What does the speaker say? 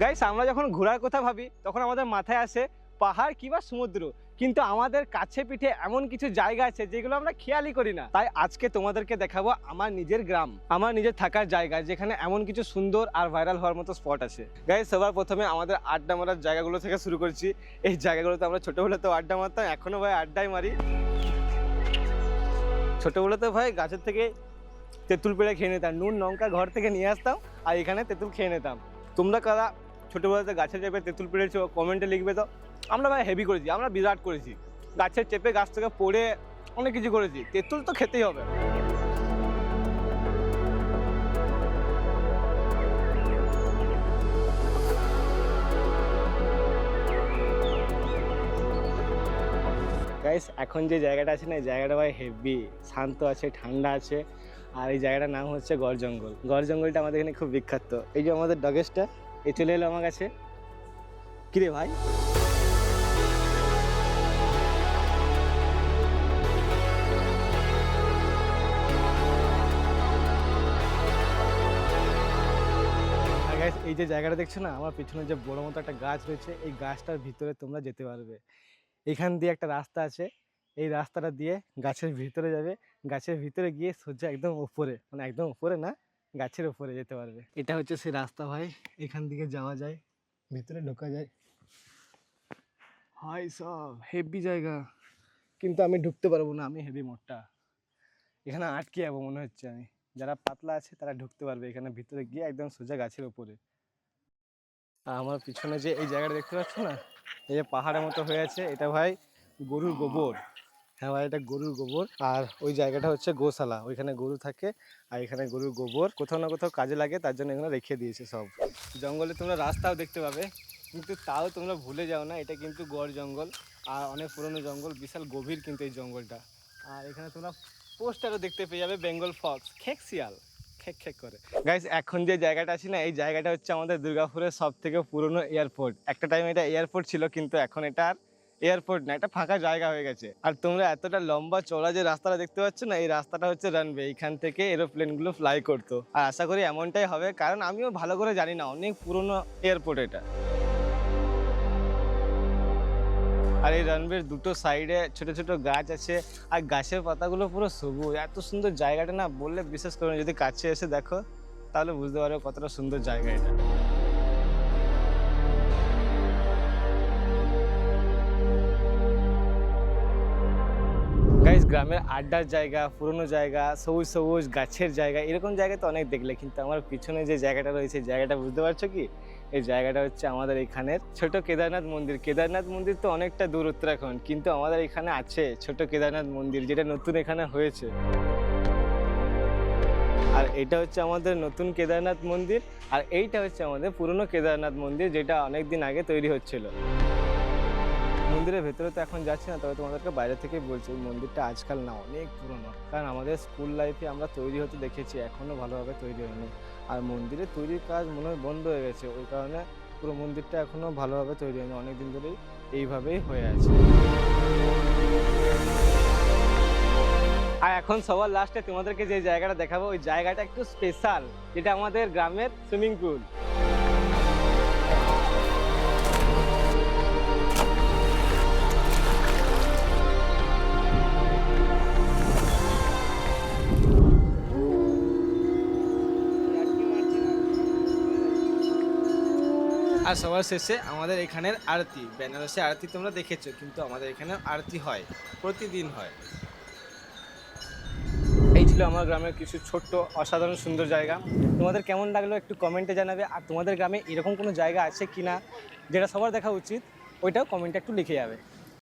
Guys, আমরা যখন ঘোরার কথা ভাবি তখন আমাদের মাথায় আসে পাহাড় কিংবা সমুদ্র, কিন্তু আমাদের কাছে পিঠে এমন কিছু জায়গা আছে যেগুলো আমরা খেয়ালই করি না। তাই আজকে তোমাদেরকে দেখাবো আমার নিজের গ্রাম, আমার নিজের থাকার জায়গা, যেখানে এমন কিছু সুন্দর আর ভাইরাল হওয়ার মতো স্পট আছে। গাইস, সবার প্রথমে আমাদের আড্ডা মারার জায়গাগুলো থেকে শুরু করছি। এই জায়গাগুলোতে আমরা ছোটবেলাতেও আড্ডা মারতাম, এখনো ভাই আড্ডাই মারি। ছোটবেলাতে ভাই গাছের থেকে তেঁতুল পেড়ে খেয়ে নিতাম, নুন লঙ্কা ঘর থেকে নিয়ে আসতাম আর এখানে তেঁতুল খেয়ে নিতাম। তোমরা কারা ছোটবেলাতে গাছের চেপে তেঁতুল পেড়েছো কমেন্টে লিখবে তো। আমরা ভাই হেভি করেছি, আমরা বিরাট করেছি, গাছের চেপে গাছ থেকে পড়ে অনেক কিছু করেছি। তেঁতুল তো খেতেই হবে। গাইস, এখন যে জায়গাটা আছে না, এই জায়গাটা ভাই হেভি, শান্ত আছে, ঠান্ডা আছে। আর এই জায়গাটার নাম হচ্ছে গড় জঙ্গল। গড় জঙ্গলটা আমাদের এখানে খুব বিখ্যাত। এই যে আমাদের ডগেসটা এই চলে এলো আমার কাছে। কিরে ভাই, এই যে জায়গাটা দেখছো না, আমার পিছনে যে বড় মতো একটা গাছ রয়েছে, এই গাছটার ভিতরে তোমরা যেতে পারবে। এখান দিয়ে একটা রাস্তা আছে, এই রাস্তাটা দিয়ে গাছের ভিতরে যাবে। গাছের ভিতরে গিয়ে সোজা একদম উপরে, মানে একদম উপরে না, গাছের উপরে যেতে পারবে। এটা হচ্ছে সেই রাস্তা ভাই, এখান দিকে যাওয়া যায়, ভিতরে ঢোকা যায়। হাই সব হেভি জায়গা, কিন্তু আমি ঢুকতে পারবো না, আমি হেভি মোটা, এখানে আটকে যাবো মনে হচ্ছে আমি। যারা পাতলা আছে তারা ঢুকতে পারবে এখানে ভিতরে গিয়ে একদম সোজা গাছের উপরে। আর আমার পিছনে যে এই জায়গাটা দেখতে পাচ্ছ না, এই যে পাহাড়ের মতো হয়ে আছে, এটা ভাই গরুর গোবর। হ্যাঁ ভাই, এটা গরুর গোবর। আর ওই জায়গাটা হচ্ছে গোশালা, ওইখানে গরু থাকে। আর এখানে গরুর গোবর কোথাও না কোথাও কাজে লাগে, তার জন্য এখানে রেখে দিয়েছে সব। জঙ্গলে তোমরা রাস্তাও দেখতে পাবে, কিন্তু তাও তোমরা ভুলে যাও না এটা কিন্তু গড় জঙ্গল। আর অনেক পুরনো জঙ্গল, বিশাল গভীর কিন্তু এই জঙ্গলটা। আর এখানে তোমরা পোস্টারও দেখতে পেয়ে যাবে, বেঙ্গল ফক্স, খেক শিয়াল খেক খেক করে। গাইস, এখন যে জায়গাটা আছি না, এই জায়গাটা হচ্ছে আমাদের দুর্গাপুরের সব থেকে পুরনো এয়ারপোর্ট। একটা টাইম এটা এয়ারপোর্ট ছিল, কিন্তু এখন এটা আর এয়ারপোর্ট না, এটা ফাঁকা জায়গা হয়ে গেছে। আর তোমরা এতটা লম্বা চওড়া যে রাস্তাটা দেখতে পাচ্ছ না, এই রাস্তাটা হচ্ছে রানওয়ে, এখান থেকে এরোপ্লেন গুলো ফ্লাই করতো। আর আশা করি এমনটাই হবে, কারণ আমিও ভালো করে জানি না, অনেক পুরনো এয়ারপোর্ট এটা। আর এই রানওয়ের দুটো সাইডে ছোট ছোট গাছ আছে, আর গাছের পাতাগুলো পুরো সবুজ। এত সুন্দর জায়গাটা না, বললে বিশ্বাস করো না, যদি কাছে এসে দেখো তাহলে বুঝতে পারবে কতটা সুন্দর জায়গা এটা। গাইস, গ্রামের আড্ডার জায়গা, পুরনো জায়গা, সবুজ সবুজ গাছের জায়গা, এরকম জায়গা তো অনেক দেখলে, কিন্তু আমার পিছনে যে জায়গাটা রয়েছে, জায়গাটা বুঝতে পারছো কি? এই জায়গাটা হচ্ছে আমাদের এখানের ছোট কেদারনাথ মন্দির। কেদারনাথ মন্দির তো অনেকটা দূর উত্তরাখণ্ড, কিন্তু আমাদের এখানে আছে ছোট কেদারনাথ মন্দির, যেটা নতুন এখানে হয়েছে। আর এটা হচ্ছে আমাদের নতুন কেদারনাথ মন্দির, আর এইটা হচ্ছে আমাদের পুরনো কেদারনাথ মন্দির, যেটা অনেকদিন আগে তৈরি হচ্ছিল। মন্দিরের ভেতরে তো এখন যাচ্ছি না, তবে তোমাদেরকে বাইরে থেকেই বলছি, এই মন্দিরটা আজকাল না, অনেক পুরনো। কারণ আমাদের স্কুল লাইফে আমরা তৈরি হতে দেখেছি, এখনও ভালোভাবে তৈরি হয়নি। আর মন্দিরের তৈরির কাজ মনে হয় বন্ধ হয়ে গেছে, ওই কারণে পুরো মন্দিরটা এখনও ভালোভাবে তৈরি হয়নি, অনেকদিন ধরেই এইভাবেই হয়ে আছে। আর এখন সবার লাস্টে তোমাদেরকে যে জায়গাটা দেখাবো, ওই জায়গাটা একটু স্পেশাল, যেটা আমাদের গ্রামের সুইমিং পুল। আর সবার শেষে আমাদের এখানের আরতি, বেনারসি আরতি তোমরা দেখেছো, কিন্তু আমাদের এখানে আরতি হয়, প্রতিদিন হয়। এই ছিল আমার গ্রামের কিছু ছোট্ট অসাধারণ সুন্দর জায়গা। তোমাদের কেমন লাগলো একটু কমেন্টে জানাবে। আর তোমাদের গ্রামে এরকম কোনো জায়গা আছে কি না যেটা সবার দেখা উচিত, ওইটাও কমেন্টে একটু লিখে যাবে।